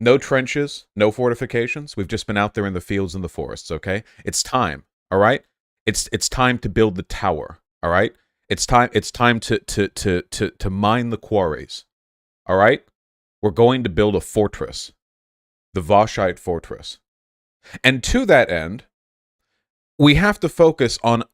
No trenches, no fortifications. We've just been out there in the fields and the forests, okay? It's time, all right? It's time to build the tower, all right? It's time to mine the quarries, all right? We're going to build a fortress, the Vashite fortress. And to that end, we have to focus on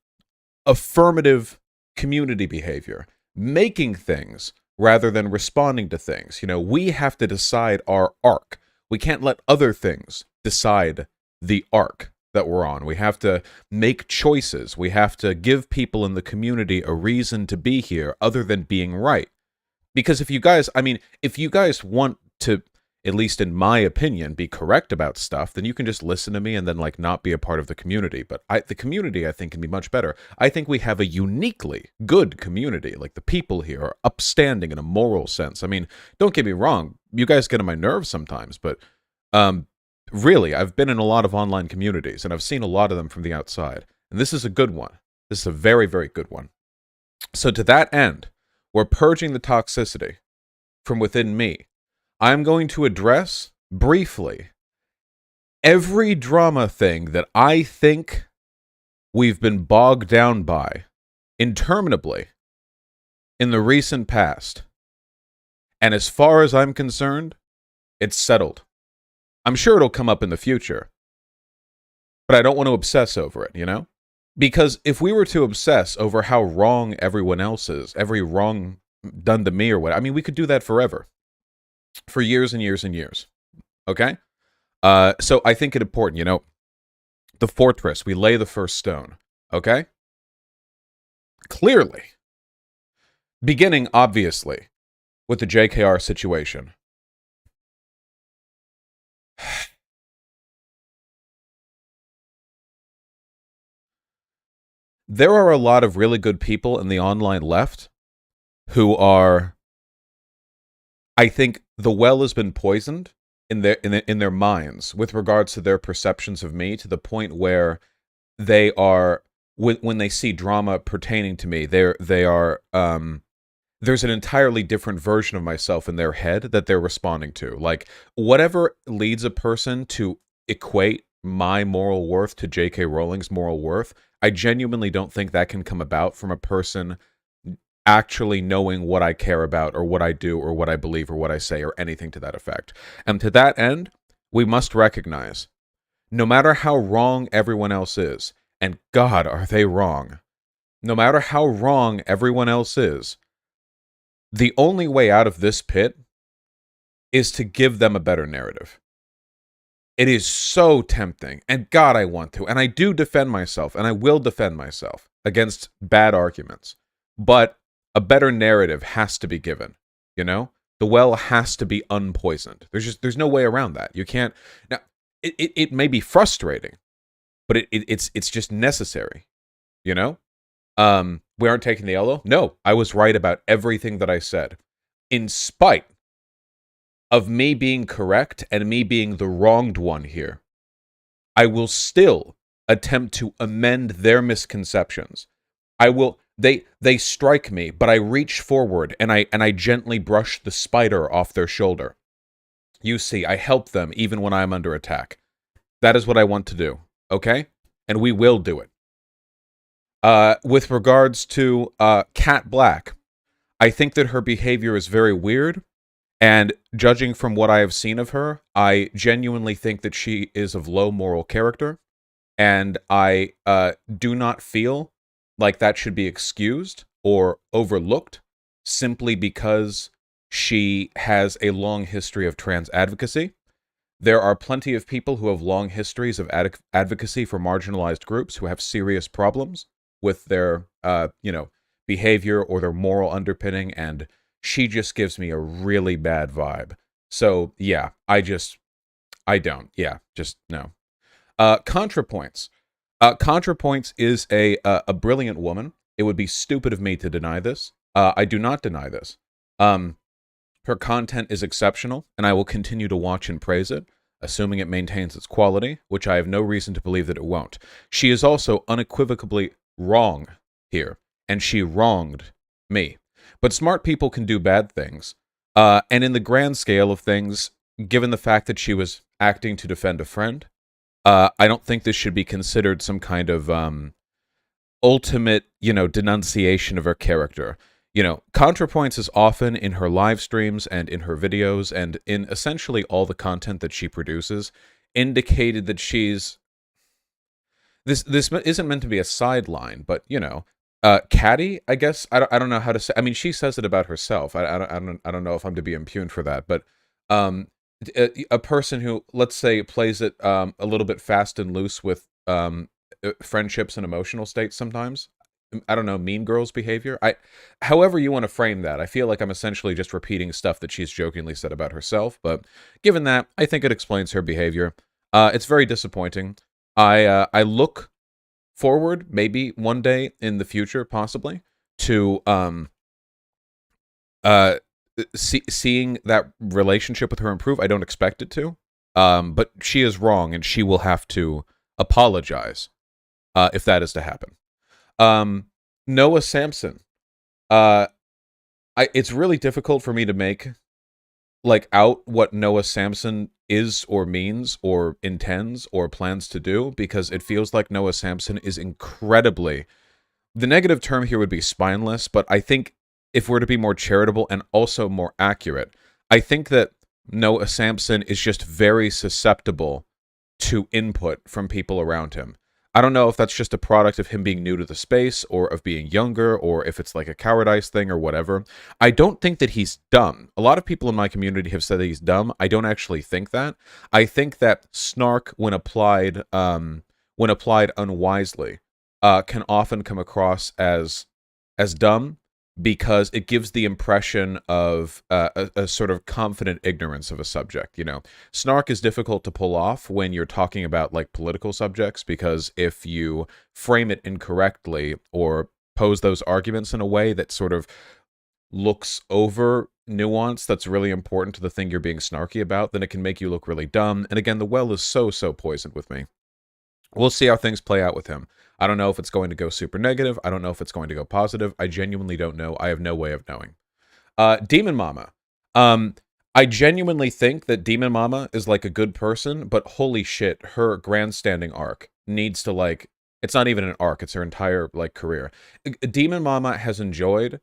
affirmative community behavior, making things rather than responding to things. You know, we have to decide our arc. We can't let other things decide the arc that we're on. We have to make choices. We have to give people in the community a reason to be here other than being right. Because if you guys want to, at least in my opinion, be correct about stuff, then you can just listen to me and then like not be a part of the community. But the community, I think, can be much better. I think we have a uniquely good community. Like the people here are upstanding in a moral sense. I mean, don't get me wrong, you guys get on my nerves sometimes, but really, I've been in a lot of online communities and I've seen a lot of them from the outside. And this is a good one. This is a very, very good one. So to that end, we're purging the toxicity from within me. I'm going to address, briefly, every drama thing that I think we've been bogged down by, interminably, in the recent past. And as far as I'm concerned, it's settled. I'm sure it'll come up in the future, but I don't want to obsess over it, you know? Because if we were to obsess over how wrong everyone else is, every wrong done to me or what, I mean, we could do that forever. For years and years and years. Okay? So I think it's important, you know, the fortress, we lay the first stone. Okay? Clearly. Beginning, obviously, with the JKR situation. There are a lot of really good people in the online left who are, I think the well has been poisoned in their minds with regards to their perceptions of me, to the point where they are, when they see drama pertaining to me, they are there's an entirely different version of myself in their head that they're responding to. Like, whatever leads a person to equate my moral worth to J.K. Rowling's moral worth, I genuinely don't think that can come about from a person actually knowing what I care about or what I do or what I believe or what I say or anything to that effect. And to that end, we must recognize, no matter how wrong everyone else is, and God, are they wrong, no matter how wrong everyone else is, the only way out of this pit is to give them a better narrative. It is so tempting, and God, I want to, and I do defend myself, and I will defend myself against bad arguments, but a better narrative has to be given, you know? The well has to be unpoisoned. There's no way around that. You can't, now, it may be frustrating, but it's just necessary, you know? We aren't taking the L, though? No, I was right about everything that I said. In spite of me being correct and me being the wronged one here, I will still attempt to amend their misconceptions. They strike me, but I reach forward and I gently brush the spider off their shoulder. You see, I help them even when I'm under attack. That is what I want to do, okay? And we will do it. With regards to Cat Black, I think that her behavior is very weird, and judging from what I have seen of her, I genuinely think that she is of low moral character, and I do not feel like that should be excused or overlooked simply because she has a long history of trans advocacy. There are plenty of people who have long histories of advocacy for marginalized groups who have serious problems with their, behavior or their moral underpinning, and she just gives me a really bad vibe. So, yeah, no. ContraPoints. ContraPoints is a brilliant woman. It would be stupid of me to deny this. I do not deny this. Her content is exceptional, and I will continue to watch and praise it, assuming it maintains its quality, which I have no reason to believe that it won't. She is also unequivocally wrong here, and she wronged me. But smart people can do bad things, and in the grand scale of things, given the fact that she was acting to defend a friend, I don't think this should be considered some kind of ultimate, denunciation of her character. ContraPoints is often in her live streams and in her videos and in essentially all the content that she produces indicated that she's this isn't meant to be a sideline, but catty, I guess. I don't know how to say. I mean, she says it about herself. I don't know if I'm to be impugned for that, but a person who, let's say, plays it a little bit fast and loose with friendships and emotional states sometimes. I don't know, mean girls behavior. However you want to frame that, I feel like I'm essentially just repeating stuff that she's jokingly said about herself. But given that, I think it explains her behavior. It's very disappointing. I look forward, maybe one day in the future, possibly, to seeing that relationship with her improve. I don't expect it to, but she is wrong, and she will have to apologize if that is to happen. Noah Samson. It's really difficult for me to make out what Noah Samson is or means or intends or plans to do, because it feels like Noah Samson is incredibly, the negative term here would be spineless, but I think if we're to be more charitable and also more accurate, I think that Noah Samson is just very susceptible to input from people around him. I don't know if that's just a product of him being new to the space or of being younger or if it's like a cowardice thing or whatever. I don't think that he's dumb. A lot of people in my community have said that he's dumb. I don't actually think that. I think that snark, when applied unwisely, can often come across as dumb, because it gives the impression of a sort of confident ignorance of a subject. Snark is difficult to pull off when you're talking about political subjects, because if you frame it incorrectly or pose those arguments in a way that sort of looks over nuance that's really important to the thing you're being snarky about, then it can make you look really dumb. And again, the well is so poisoned with me. We'll see how things play out with him. I don't know if it's going to go super negative. I don't know if it's going to go positive. I genuinely don't know. I have no way of knowing. Demon Mama. I genuinely think that Demon Mama is a good person, but holy shit, her grandstanding arc needs to it's not even an arc, it's her entire career. Demon Mama has enjoyed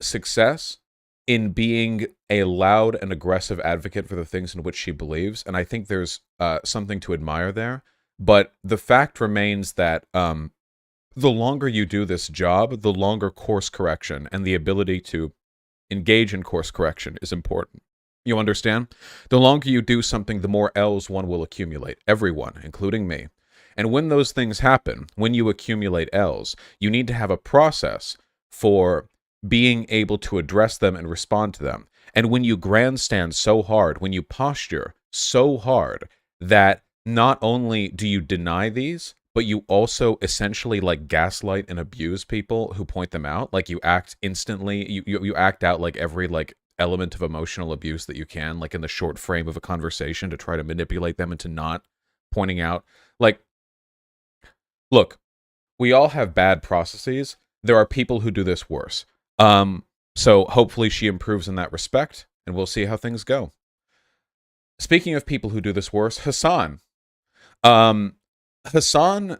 success in being a loud and aggressive advocate for the things in which she believes, and I think there's something to admire there. But the fact remains that the longer you do this job, the longer course correction and the ability to engage in course correction is important. You understand? The longer you do something, the more L's one will accumulate. Everyone, including me. And when those things happen, when you accumulate L's, you need to have a process for being able to address them and respond to them. And when you grandstand so hard, when you posture so hard that not only do you deny these, but you also essentially gaslight and abuse people who point them out. You act instantly, you act out every element of emotional abuse that you can, in the short frame of a conversation, to try to manipulate them into not pointing out. Look, we all have bad processes. There are people who do this worse. So hopefully she improves in that respect, and we'll see how things go. Speaking of people who do this worse, Hasan. Hasan,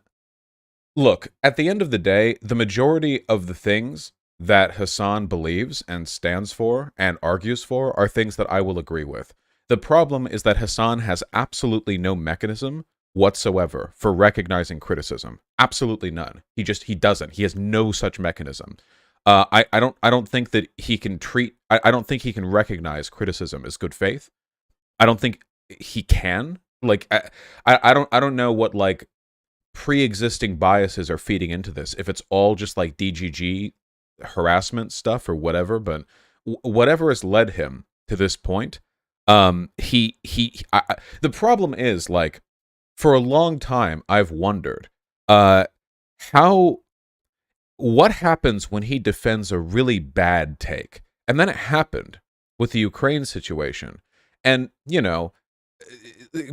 look, at the end of the day, the majority of the things that Hasan believes and stands for and argues for are things that I will agree with. The problem is that Hasan has absolutely no mechanism whatsoever for recognizing criticism. Absolutely none. He doesn't. He has no such mechanism. I don't think that he can I don't think he can recognize criticism as good faith. I don't think he can. I don't know what pre-existing biases are feeding into this. If it's all just DGG harassment stuff or whatever, but whatever has led him to this point, the problem is for a long time I've wondered what happens when he defends a really bad take, and then it happened with the Ukraine situation, and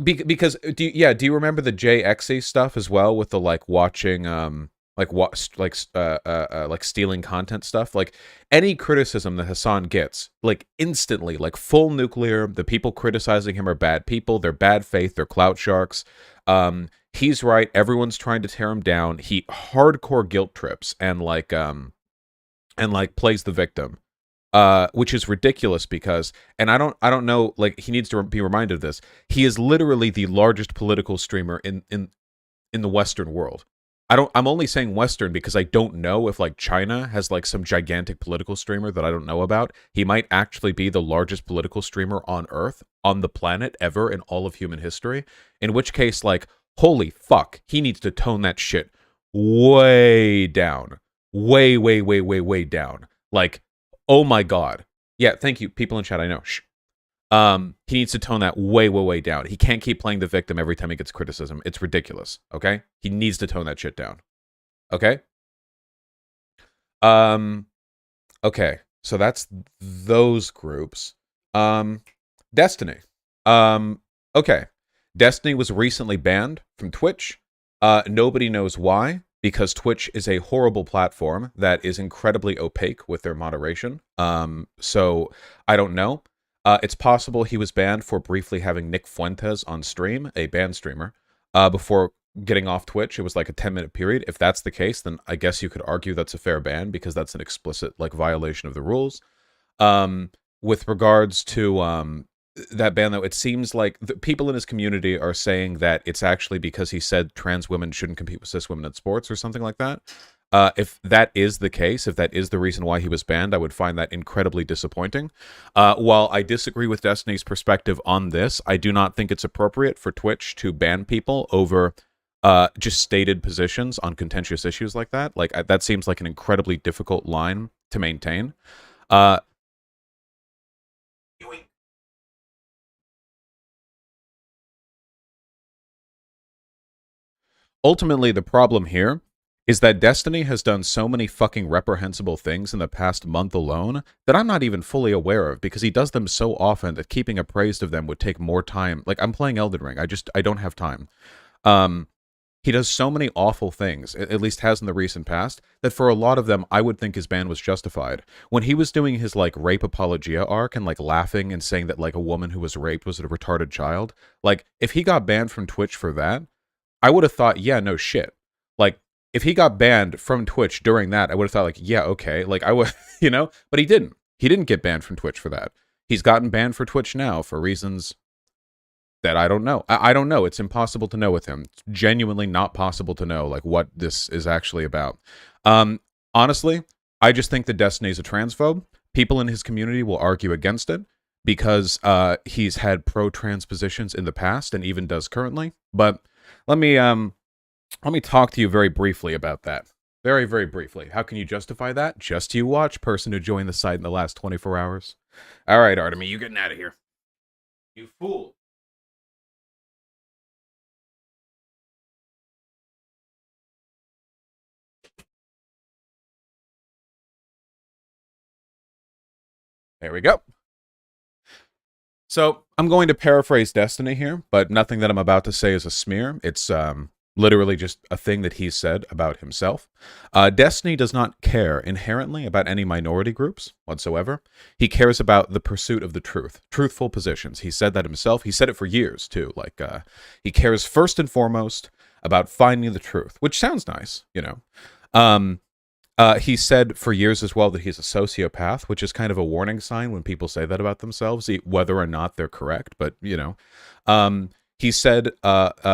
because do you remember the JXE stuff as well with the watching like what, like stealing content stuff. Like any criticism that Hasan gets, like instantly, like full nuclear. The people criticizing him are bad people. They're bad faith. They're clout sharks. He's right. Everyone's trying to tear him down. He hardcore guilt trips and plays the victim. Which is ridiculous because, and I don't know, like he needs to be reminded of this. He is literally the largest political streamer in the Western world. I'm only saying Western because I don't know if like China has like some gigantic political streamer that I don't know about. He might actually be the largest political streamer on Earth, on the planet, ever in all of human history. In which case, like, holy fuck, he needs to tone that shit way down. Way down. Like, oh my god. Yeah, thank you, people in chat, I know. Shh. He needs to tone that way down. He can't keep playing the victim every time he gets criticism. It's ridiculous, okay? He needs to tone that shit down. Okay? Okay, so that's those groups. Destiny. Okay. Destiny was recently banned from Twitch. Nobody knows why, because Twitch is a horrible platform that is incredibly opaque with their moderation. So I don't know. It's possible he was banned for briefly having Nick Fuentes on stream, a banned streamer, before getting off Twitch. It was like a 10-minute period. If that's the case, then I guess you could argue that's a fair ban because that's an explicit like violation of the rules. With regards to that ban, though, it seems like the people in his community are saying that it's actually because he said trans women shouldn't compete with cis women in sports or something like that. If that is the case, if that is the reason why he was banned, I would find that incredibly disappointing. While I disagree with Destiny's perspective on this, I do not think it's appropriate for Twitch to ban people over just stated positions on contentious issues like that. Like, that seems like an incredibly difficult line to maintain. Ultimately, the problem here is that Destiny has done so many fucking reprehensible things in the past month alone that I'm not even fully aware of, because he does them so often that keeping appraised of them would take more time. Like, I'm playing Elden Ring. I don't have time. He does so many awful things, at least has in the recent past, that for a lot of them, I would think his ban was justified. When he was doing his, like, rape apologia arc and, like, laughing and saying that, like, a woman who was raped was a retarded child, like, if he got banned from Twitch for that, I would have thought, yeah, no shit. Like, if he got banned from Twitch during that, I would have thought, like, yeah, okay. Like, I would, you know? But he didn't. He didn't get banned from Twitch for that. He's gotten banned for Twitch now for reasons that I don't know. I don't know. It's impossible to know with him. It's genuinely not possible to know, like, what this is actually about. Honestly, I just think that Destiny's a transphobe. People in his community will argue against it because he's had pro-trans positions in the past and even does currently. But let me talk to you very briefly about that. Very, very briefly. How can you justify that? Just you watch, person who joined the site in the last 24 hours. All right, Artemy, you getting out of here. You fool. There we go. So, I'm going to paraphrase Destiny here, but nothing that I'm about to say is a smear. It's literally just a thing that he said about himself. Destiny does not care inherently about any minority groups whatsoever. He cares about the pursuit of the truth, truthful positions. He said that himself. He said it for years, too. Like, he cares first and foremost about finding the truth, which sounds nice, you know. He said for years as well that he's a sociopath, which is kind of a warning sign when people say that about themselves, whether or not they're correct. But, you know, he said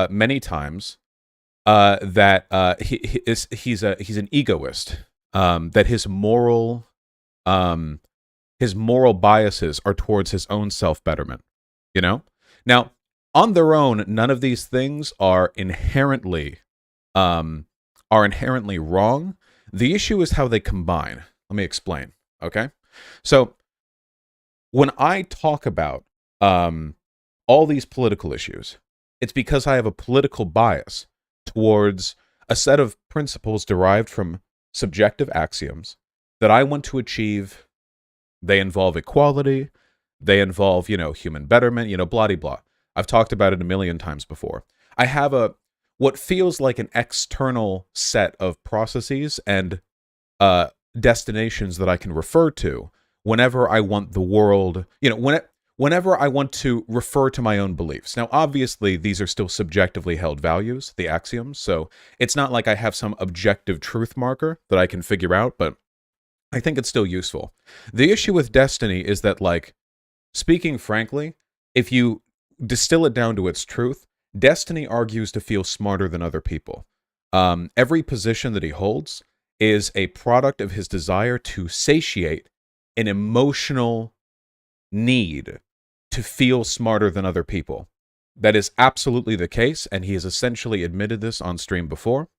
many times that he's an egoist, that his moral biases are towards his own self-betterment, you know? Now, on their own, none of these things are inherently wrong. The issue is how they combine. Let me explain, okay? So, when I talk about all these political issues, it's because I have a political bias towards a set of principles derived from subjective axioms that I want to achieve. They involve equality. They involve, you know, human betterment, you know, blah-de-blah. I've talked about it a million times before. I have what feels like an external set of processes and destinations that I can refer to whenever I want the world, whenever I want to refer to my own beliefs. Now, obviously, these are still subjectively held values, the axioms, so it's not like I have some objective truth marker that I can figure out, but I think it's still useful. The issue with destiny is that, like, speaking frankly, if you distill it down to its truth, destiny argues to feel smarter than other people. Every position that he holds is a product of his desire to satiate an emotional need to feel smarter than other people. That is absolutely the case, and he has essentially admitted this on stream before.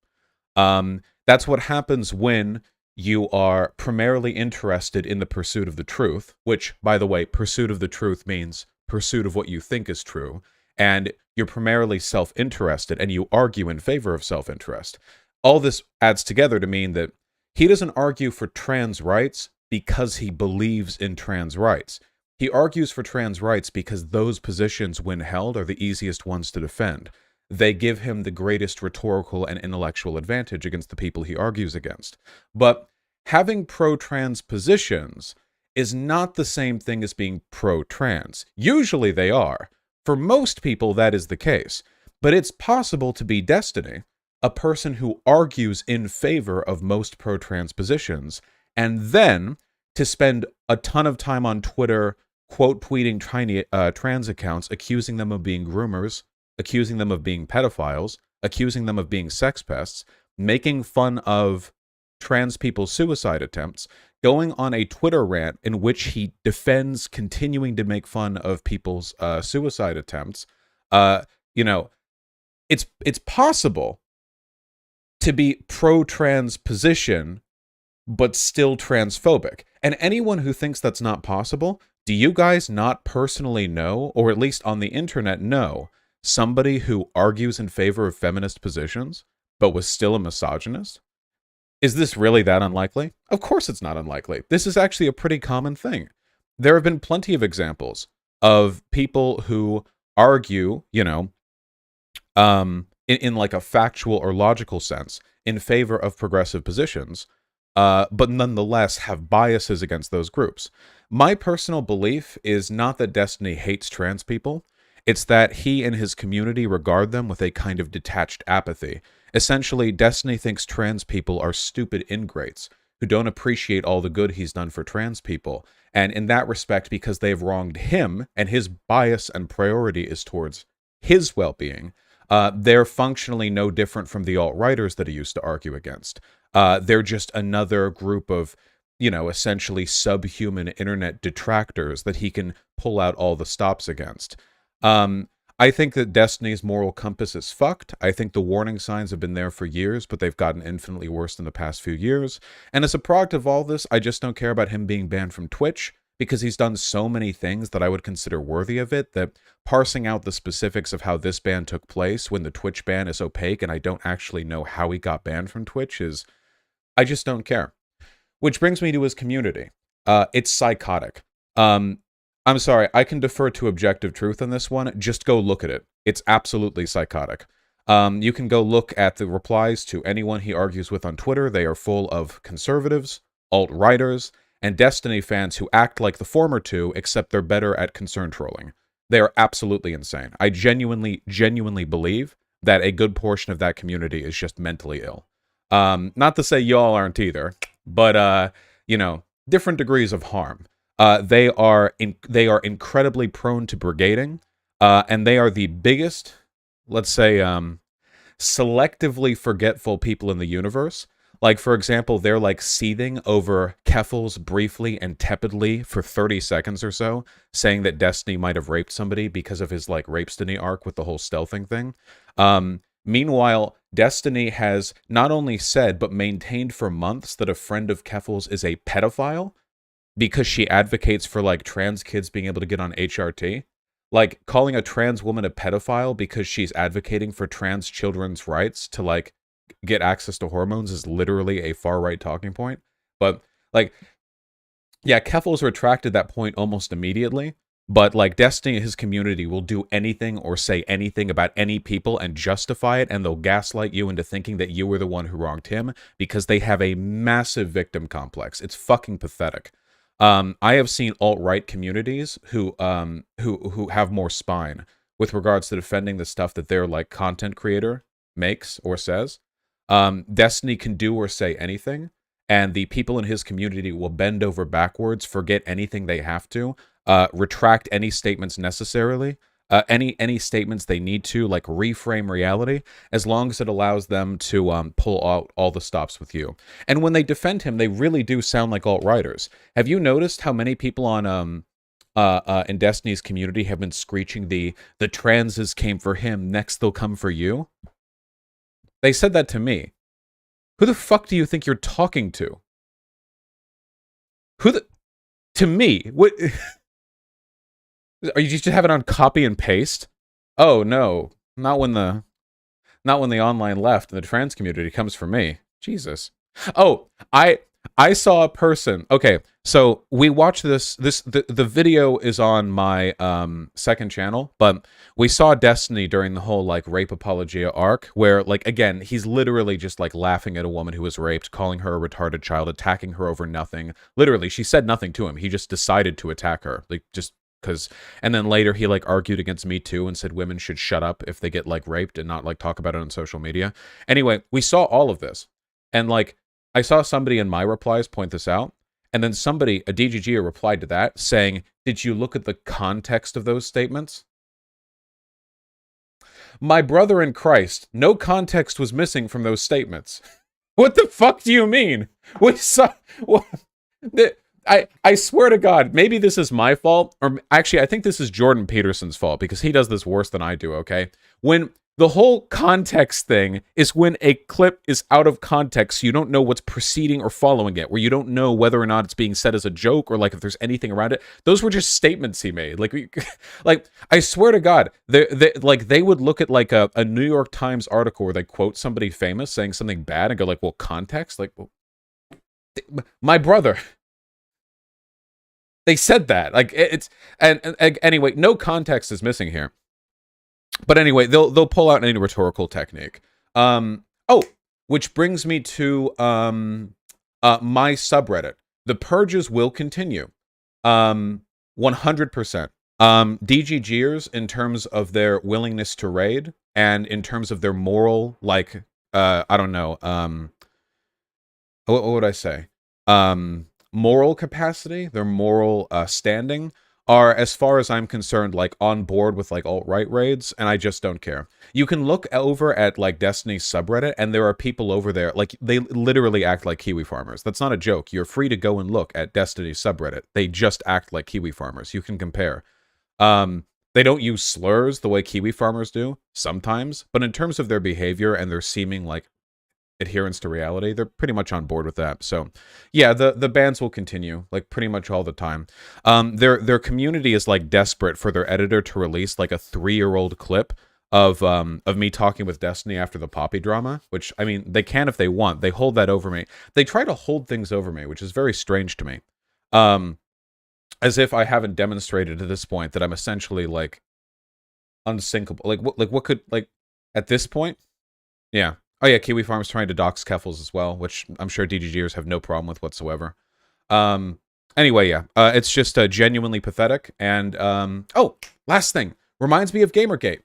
That's what happens when you are primarily interested in the pursuit of the truth, which, by the way, pursuit of the truth means pursuit of what you think is true, and you're primarily self-interested, and you argue in favor of self-interest. All this adds together to mean that he doesn't argue for trans rights because he believes in trans rights. He argues for trans rights because those positions, when held, are the easiest ones to defend. They give him the greatest rhetorical and intellectual advantage against the people he argues against. But having pro-trans positions is not the same thing as being pro-trans. Usually they are. For most people, that is the case. But it's possible to be Destiny, a person who argues in favor of most pro-trans positions, and then to spend a ton of time on Twitter quote-tweeting trans accounts, accusing them of being groomers, accusing them of being pedophiles, accusing them of being sex pests, making fun of trans people's suicide attempts, going on a Twitter rant in which he defends continuing to make fun of people's suicide attempts. It's possible to be pro-trans position, but still transphobic. And anyone who thinks that's not possible, do you guys not personally know, or at least on the internet know, somebody who argues in favor of feminist positions, but was still a misogynist? Is this really that unlikely? Of course it's not unlikely. This is actually a pretty common thing. There have been plenty of examples of people who argue, in like a factual or logical sense, in favor of progressive positions, but nonetheless have biases against those groups. My personal belief is not that Destiny hates trans people. It's that he and his community regard them with a kind of detached apathy. Essentially, Destiny thinks trans people are stupid ingrates who don't appreciate all the good he's done for trans people. And in that respect, because they've wronged him and his bias and priority is towards his well-being, they're functionally no different from the alt-righters that he used to argue against. They're just another group of, essentially subhuman internet detractors that he can pull out all the stops against. I think that Destiny's moral compass is fucked. I think the warning signs have been there for years, but they've gotten infinitely worse in the past few years. And as a product of all this, I just don't care about him being banned from Twitch, because he's done so many things that I would consider worthy of it, that parsing out the specifics of how this ban took place when the Twitch ban is opaque and I don't actually know how he got banned from Twitch I just don't care. Which brings me to his community. It's psychotic. I'm sorry, I can defer to objective truth on this one. Just go look at it. It's absolutely psychotic. You can go look at the replies to anyone he argues with on Twitter. They are full of conservatives, alt-righters, and Destiny fans who act like the former two, except they're better at concern trolling. They are absolutely insane. I genuinely believe that a good portion of that community is just mentally ill. Not to say y'all aren't either, but, different degrees of harm. They are incredibly prone to brigading, and they are the biggest, let's say, selectively forgetful people in the universe. Like, for example, they're like seething over Keffels briefly and tepidly for 30 seconds or so, saying that Destiny might have raped somebody because of his like rapestiny arc with the whole stealthing thing. Meanwhile, Destiny has not only said but maintained for months that a friend of Keffels is a pedophile, because she advocates for, like, trans kids being able to get on HRT. Like, calling a trans woman a pedophile because she's advocating for trans children's rights to, like, get access to hormones is literally a far-right talking point. But, like, yeah, Keffels retracted that point almost immediately, But like Destiny and his community will do anything or say anything about any people and justify it, and they'll gaslight you into thinking that you were the one who wronged him because they have a massive victim complex. It's fucking pathetic. I have seen alt-right communities who have more spine with regards to defending the stuff that their like content creator makes or says. Destiny can do or say anything, and the people in his community will bend over backwards, forget anything they have to, retract any statements necessarily, any statements they need to, like reframe reality, as long as it allows them to pull out all the stops with you. And when they defend him, they really do sound like alt-righters. Have you noticed how many people on in Destiny's community have been screeching the transes came for him, next they'll come for you? They said that to me. Who the fuck do you think you're talking to? To me? What? Are you just have it on copy and paste? Oh no, not when the online left and the trans community comes for me. Jesus. Oh, I saw a person. Okay, so we watched the video is on my second channel, but we saw Destiny during the whole like rape apologia arc, where like again he's literally just like laughing at a woman who was raped, calling her a retarded child, attacking her over nothing. Literally, she said nothing to him. He just decided to attack her, like just because. And then later he like argued against Me Too and said women should shut up if they get like raped and not like talk about it on social media. Anyway, we saw all of this, and like I saw somebody in my replies point this out, and then somebody, a DGGer, replied to that saying, did you look at the context of those statements? My brother in Christ, no context was missing from those statements. What the fuck do you mean? We saw... I swear to God, maybe this is my fault, or actually I think this is Jordan Peterson's fault, because he does this worse than I do, okay? When the whole context thing is when a clip is out of context, so you don't know what's preceding or following it, where you don't know whether or not it's being said as a joke or like if there's anything around it. Those were just statements he made. Like, like I swear to God, they would look at like a New York Times article where they quote somebody famous saying something bad and go like, well, context? Like, well, my brother... They said that. Like, it's... And anyway, no context is missing here. But anyway, they'll pull out any rhetorical technique. Oh, which brings me to my subreddit. The purges will continue. 100%. DGGers, in terms of their willingness to raid, and in terms of their moral, like, I don't know, what would I say? Moral capacity, their moral standing, are, as far as I'm concerned, like on board with like alt-right raids, and I just don't care. You can look over at like Destiny's subreddit, and there are people over there, like they literally act like Kiwi farmers. That's not a joke. You're free to go and look at Destiny's subreddit. They just act like Kiwi farmers. You can compare. They don't use slurs the way Kiwi farmers do sometimes, but in terms of their behavior and their seeming like adherence to reality, they're pretty much on board with that. So yeah, the bans will continue like pretty much all the time. Their community is like desperate for their editor to release like a 3-year-old clip of me talking with Destiny after the Poppy drama, which, I mean, they can if they want. They hold that over me. They try to hold things over me, which is very strange to me. As if I haven't demonstrated at this point that I'm essentially like unsinkable. Like what could, like, at this point? Yeah. Oh yeah, Kiwi Farm's trying to dox Keffels as well, which I'm sure DGGers have no problem with whatsoever. Anyway, yeah, it's just genuinely pathetic. And, oh, last thing. Reminds me of Gamergate.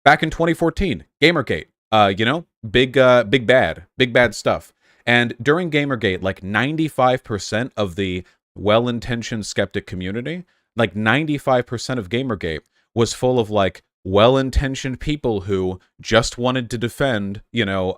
Back in 2014, Gamergate. You know, big bad stuff. And during Gamergate, like 95% of the well-intentioned skeptic community, like 95% of Gamergate was full of like well-intentioned people who just wanted to defend, you know,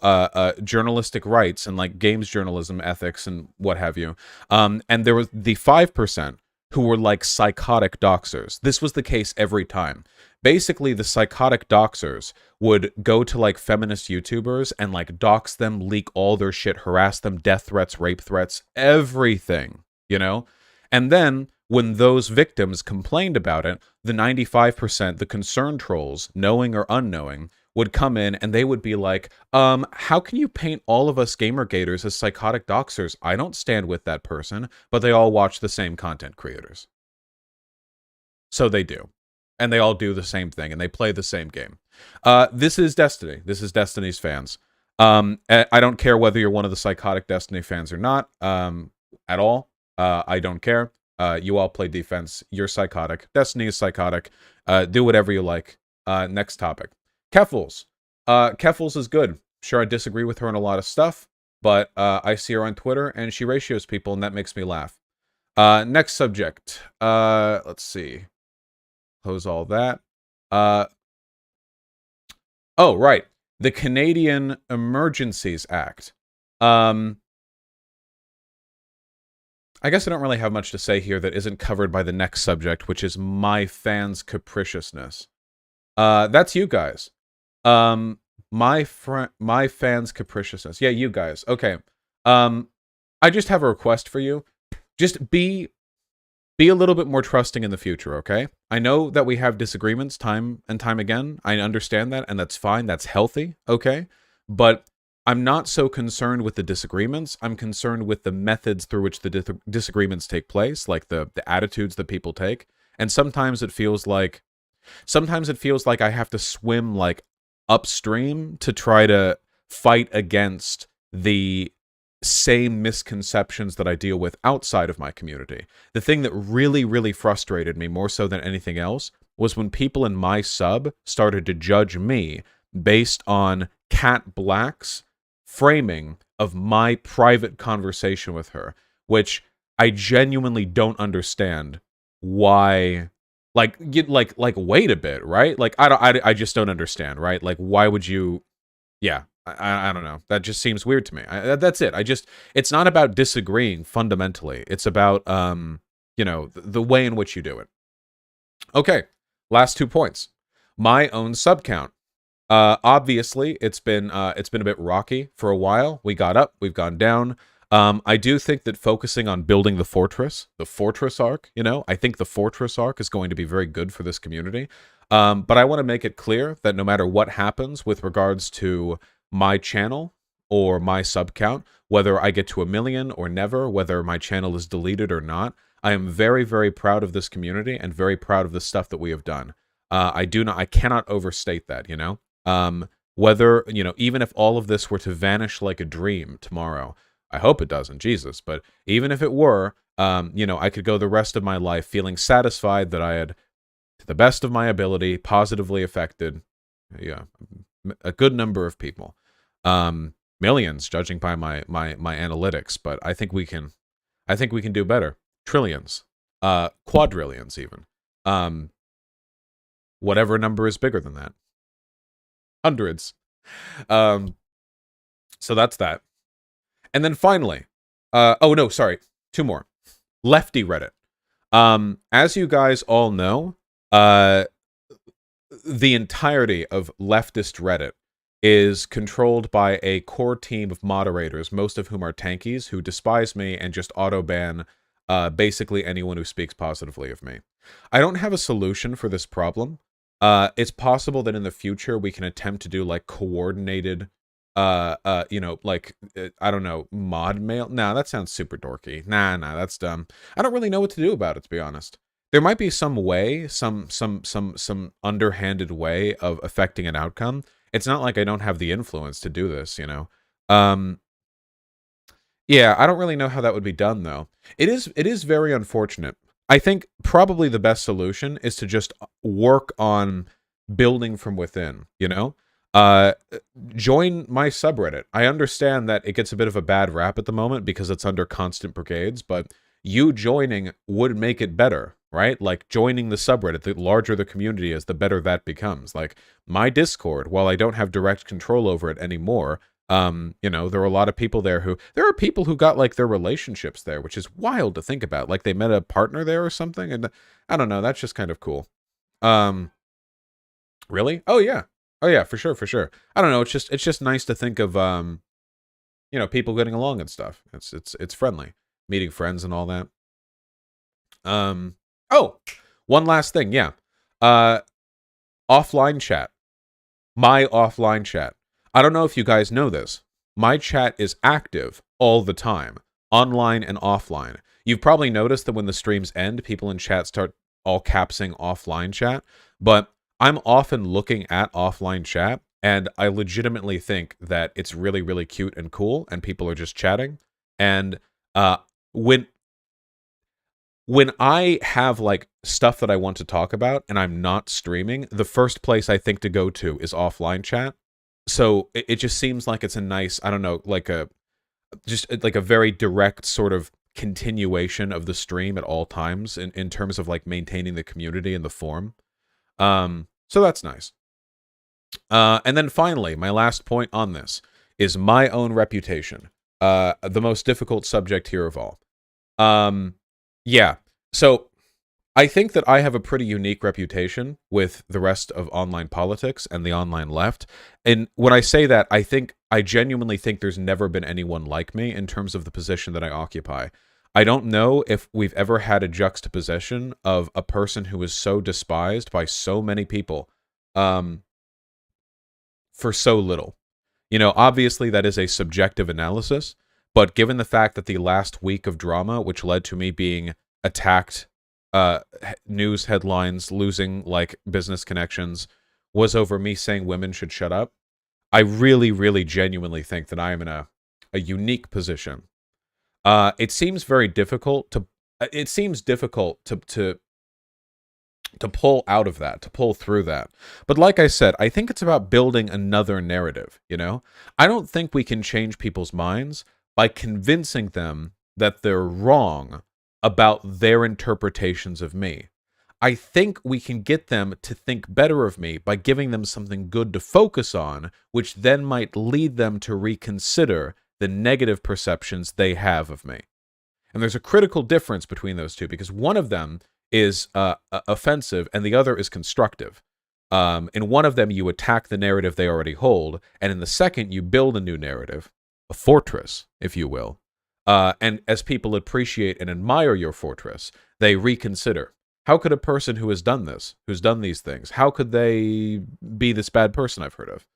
journalistic rights and like games journalism ethics and what have you. And there was the 5% who were like psychotic doxers. This was the case every time. Basically, the psychotic doxers would go to like feminist YouTubers and like dox them, leak all their shit, harass them, death threats, rape threats, everything, you know? And then when those victims complained about it, the 95%, the concerned trolls, knowing or unknowing, would come in and they would be like, how can you paint all of us Gamergaters as psychotic doxers? I don't stand with that person, but they all watch the same content creators. So they do. And they all do the same thing, and they play the same game. This is Destiny. This is Destiny's fans. I don't care whether you're one of the psychotic Destiny fans or not, at all. I don't care. You all play defense. You're psychotic. Destiny is psychotic. Do whatever you like. Next topic. Keffels. Keffels is good. Sure, I disagree with her on a lot of stuff, but I see her on Twitter, and she ratios people, and that makes me laugh. Next subject. Let's see. Close all that. Oh, right. The Canadian Emergencies Act. I guess I don't really have much to say here that isn't covered by the next subject, which is my fans' capriciousness. That's you guys. My fans' capriciousness. Yeah, you guys. Okay. I just have a request for you. Just be a little bit more trusting in the future, okay? I know that we have disagreements time and time again. I understand that, and that's fine. That's healthy, okay? But I'm not so concerned with the disagreements. I'm concerned with the methods through which the disagreements take place, like the attitudes that people take. And sometimes it feels like I have to swim like upstream to try to fight against the same misconceptions that I deal with outside of my community. The thing that really, really frustrated me more so than anything else was when people in my sub started to judge me based on Cat Black's framing of my private conversation with her, which I genuinely don't understand why. Like wait a bit, right? Like I just don't understand, right? Like why would you? Yeah. I don't know. That just seems weird to me. That's it. It's not about disagreeing fundamentally. It's about, the way in which you do it. Okay. Last 2 points. My own subcount. Obviously, it's been a bit rocky for a while. We got up, we've gone down. I do think that focusing on building the fortress arc, I think the fortress arc is going to be very good for this community. But I want to make it clear that no matter what happens with regards to my channel or my sub count, whether I get to 1 million or never, whether my channel is deleted or not, I am very, very proud of this community and very proud of the stuff that we have done. I cannot overstate that, whether, even if all of this were to vanish like a dream tomorrow, I hope it doesn't, Jesus, but even if it were, I could go the rest of my life feeling satisfied that I had, to the best of my ability, positively affected, a good number of people. Millions, judging by my analytics, but I think we can do better. Trillions, quadrillions even. Whatever number is bigger than that. Hundreds. So that's that. And then finally, 2 more. Lefty Reddit. As you guys all know, the entirety of Leftist Reddit is controlled by a core team of moderators, most of whom are tankies, who despise me and just auto-ban basically anyone who speaks positively of me. I don't have a solution for this problem. It's possible that in the future we can attempt to do like coordinated, I don't know, mod mail. Nah, that sounds super dorky. Nah, that's dumb. I don't really know what to do about it, to be honest. There might be some way, some underhanded way of affecting an outcome. It's not like I don't have the influence to do this, Yeah, I don't really know how that would be done, though. It is very unfortunate. I think probably the best solution is to just work on building from within, Join my subreddit. I understand that it gets a bit of a bad rap at the moment because it's under constant brigades, but you joining would make it better, right? Like joining the subreddit, the larger the community is, the better that becomes. Like my Discord, while I don't have direct control over it anymore, there are a lot of people there there are people who got like their relationships there, which is wild to think about. Like they met a partner there or something. And I don't know, that's just kind of cool. Really? Oh yeah, for sure. I don't know. It's just nice to think of, people getting along and stuff. It's friendly, meeting friends and all that. Oh, one last thing. Yeah. Offline chat. My offline chat. I don't know if you guys know this. My chat is active all the time, online and offline. You've probably noticed that when the streams end, people in chat start all capsing offline chat, but I'm often looking at offline chat, and I legitimately think that it's really, really cute and cool, and people are just chatting. And uh, when I have like stuff that I want to talk about and I'm not streaming, the first place I think to go to is offline chat. So it just seems like it's a nice, I don't know, like like a very direct sort of continuation of the stream at all times in terms of like maintaining the community and the forum. So that's nice. And then finally, my last point on this is my own reputation. The most difficult subject here of all. Yeah. So I think that I have a pretty unique reputation with the rest of online politics and the online left. And when I say that, I genuinely think there's never been anyone like me in terms of the position that I occupy. I don't know if we've ever had a juxtaposition of a person who is so despised by so many people for so little. You know, obviously that is a subjective analysis, but given the fact that the last week of drama, which led to me being attacked, news headlines, losing like business connections, was over me saying women should shut up, I really, really genuinely think that I am in a unique position. It seems very difficult to. It seems difficult to pull out of that, to pull through that. But like I said, I think it's about building another narrative, you know? I don't think we can change people's minds by convincing them that they're wrong about their interpretations of me. I think we can get them to think better of me by giving them something good to focus on, which then might lead them to reconsider the negative perceptions they have of me. And there's a critical difference between those two, because one of them is offensive and the other is constructive. In one of them, you attack the narrative they already hold, and in the second, you build a new narrative, a fortress, if you will. And as people appreciate and admire your fortress, they reconsider. How could a person who has done this, who's done these things, how could they be this bad person I've heard of?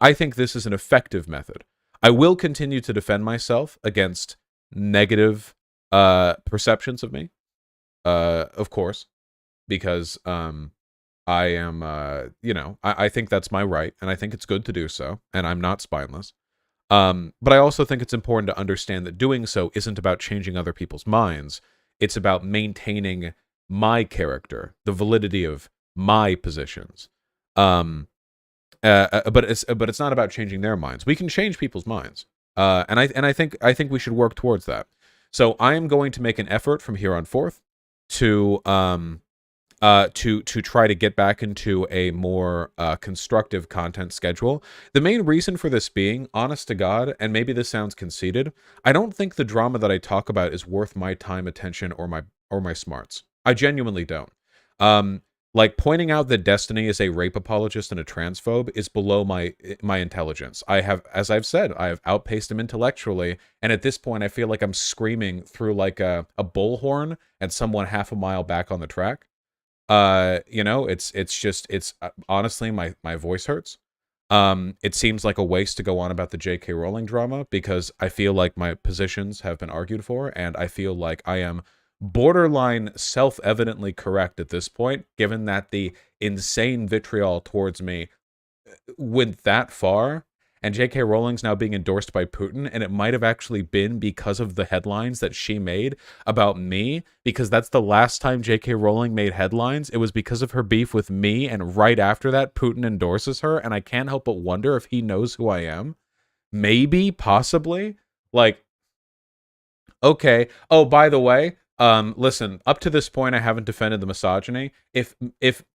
I think this is an effective method. I will continue to defend myself against negative perceptions of me, of course, because I am, you know, I think that's my right, and I think it's good to do so, and I'm not spineless. But I also think it's important to understand that doing so isn't about changing other people's minds. It's about maintaining my character, the validity of my positions. But it's not about changing their minds. We can change people's minds, and I think we should work towards that. So I am going to make an effort from here on forth to try to get back into a more constructive content schedule. The main reason for this being, honest to God, and maybe this sounds conceited, I don't think the drama that I talk about is worth my time, attention, or my smarts. I genuinely don't. Like pointing out that Destiny is a rape apologist and a transphobe is below my intelligence. As I've said, I have outpaced him intellectually, and at this point, I feel like I'm screaming through like a bullhorn at someone half a mile back on the track. You know, it's honestly, my voice hurts. It seems like a waste to go on about the J.K. Rowling drama because I feel like my positions have been argued for, and I feel like I am borderline self-evidently correct at this point, given that the insane vitriol towards me went that far, and J.K. Rowling's now being endorsed by Putin, and it might have actually been because of the headlines that she made about me, because that's the last time J.K. Rowling made headlines. It was because of her beef with me, and right after that, Putin endorses her, and I can't help but wonder if he knows who I am. Maybe, possibly. Like, okay. Oh, by the way, listen, up to this point, I haven't defended the misogyny. If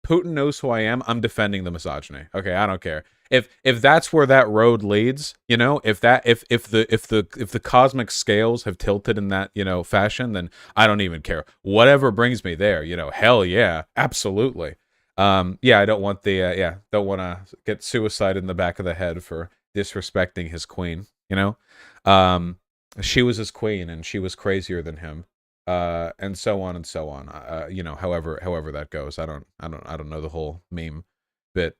Putin knows who I am, I'm defending the misogyny. Okay, I don't care. If that's where that road leads, you know, if the cosmic scales have tilted in that, you know, fashion, then I don't even care. Whatever brings me there, you know, hell yeah, absolutely. Yeah, I don't want don't want to get suicide in the back of the head for disrespecting his queen, you know. She was his queen, and she was crazier than him, and so on and so on. You know, however that goes. I don't know the whole meme bit.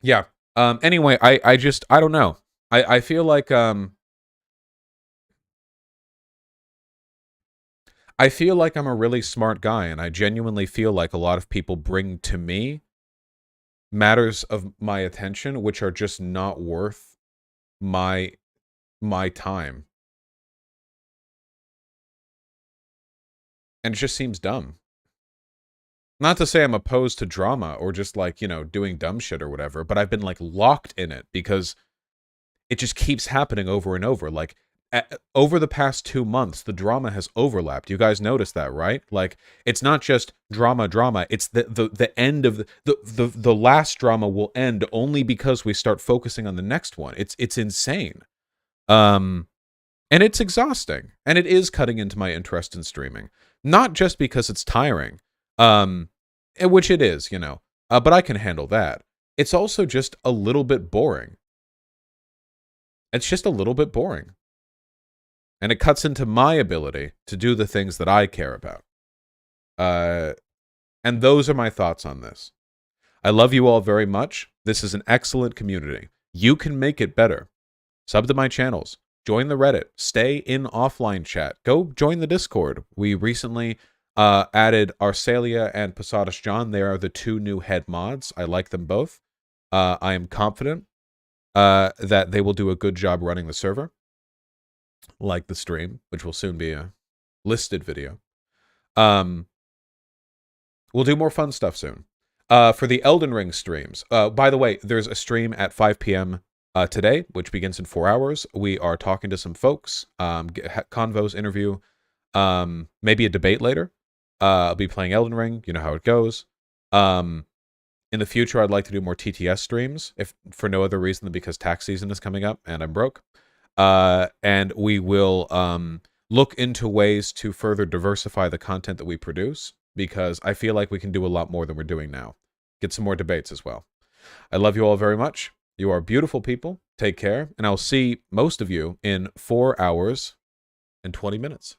Yeah. Anyway, I don't know. I feel like I feel like I'm a really smart guy, and I genuinely feel like a lot of people bring to me matters of my attention which are just not worth my time. And it just seems dumb. Not to say I'm opposed to drama or just like, you know, doing dumb shit or whatever, but I've been like locked in it because it just keeps happening over and over. Like over the past 2 months, the drama has overlapped. You guys noticed that, right? Like it's not just drama. It's the end of the last drama will end only because we start focusing on the next one. It's insane. And it's exhausting. And it is cutting into my interest in streaming. Not just because it's tiring. Which it is, you know. But I can handle that. It's also just a little bit boring. It's just a little bit boring. And it cuts into my ability to do the things that I care about. And those are my thoughts on this. I love you all very much. This is an excellent community. You can make it better. Sub to my channels. Join the Reddit. Stay in offline chat. Go join the Discord. We recently added Arcelia and Posadas John. They are the 2 new head mods. I like them both. I am confident that they will do a good job running the server. Like the stream, which will soon be a listed video. We'll do more fun stuff soon. For the Elden Ring streams, by the way, there's a stream at 5 p.m. Today, which begins in 4 hours. We are talking to some folks, convos, interview, maybe a debate later. I'll be playing Elden Ring. You know how it goes. In the future, I'd like to do more TTS streams, if for no other reason than because tax season is coming up and I'm broke. And we will look into ways to further diversify the content that we produce, because I feel like we can do a lot more than we're doing now. Get some more debates as well. I love you all very much. You are beautiful people. Take care, and I'll see most of you in 4 hours and 20 minutes.